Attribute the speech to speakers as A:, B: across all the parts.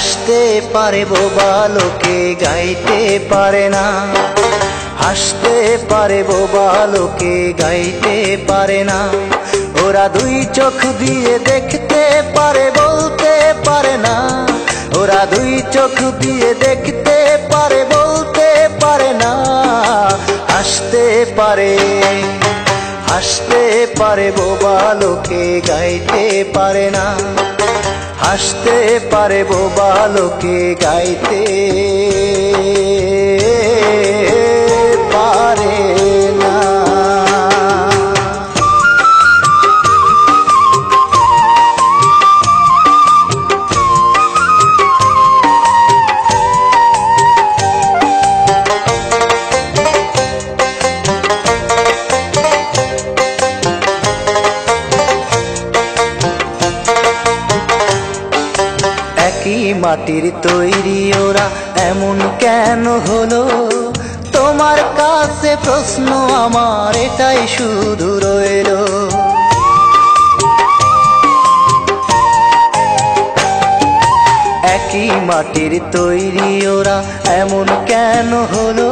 A: হাসতে পারে বোবা লোকে গাইতে পারে না, হাসতে পারে বোবা লোকে গাইতে পারে না। ওরা দুই চোখ দিয়ে দেখতে পারে বলতে পারে না, ওরা দুই চোখ দিয়ে দেখতে পারে বলতে পারে না। হাসতে পারে, হাসতে পারে বোবা লোকে গাইতে পারে না, হাসতে পারে বোবা লোকে গাইতে পারে না। একই মাটির তৈরি ওরা এমন কেন হলো? তোমার কাছে প্রশ্ন আমার এটাই শুধু রইল। একই মাটির তৈরি ওরা এমন কেন হলো?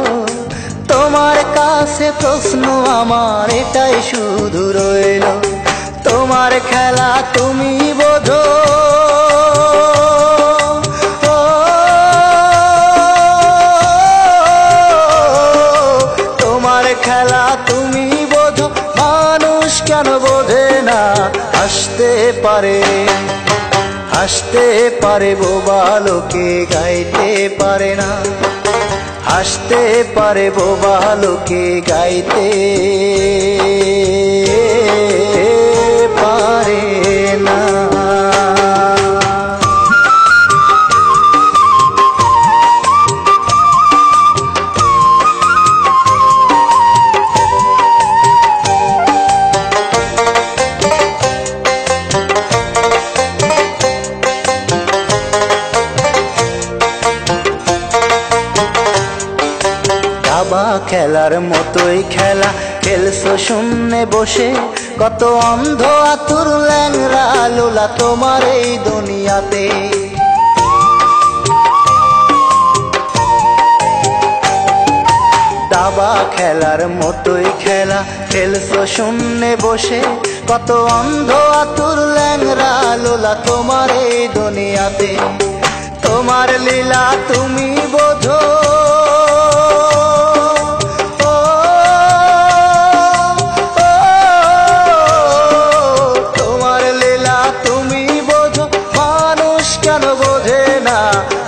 A: তোমার কাছে প্রশ্ন আমার এটাই শুধু রইল। তোমার খেলা তুমি বোঝো, খেলা তুমি বোঝো, মানুষ কেন বোঝে না? হাসতে পারে, হাসতে পারে বোবা লোকে গাইতে পারে না, হাসতে পারে বোবা লোকে গাইতে পারে না। দাবা খেলার মতোই খেলা খেলছো শূন্যে বসে, কত অন্ধ আতুর ল্যাংরা লোলা তোমার এই দুনিয়াতে। দাবা খেলার মতোই খেলা খেলছো শূন্যে বসে, কত অন্ধ আতুর ল্যাংরা লোলা তোমার এই দুনিয়াতে। তোমার লীলা তুমি বোঝো,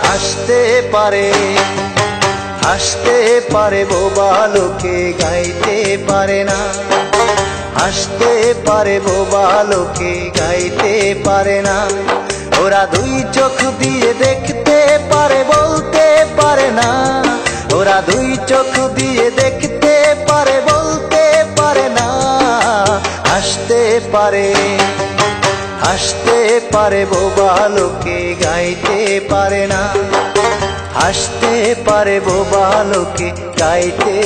A: হাসতে পারে, হাসতে পারে বোবা লোকে গাইতে পারে না, হাসতে পারে বোবা লোকে গাইতে পারে না। ওরা দুই চোখ দিয়ে দেখতে পারে বলতে পারে না, ওরা দুই চোখ দিয়ে দেখতে পারে বলতে পারে না। হাসতে পারে, হাসতে পারে বোবা লোকে গাইতে পারে না, হাসতে পারে বোবা লোকে গাইতে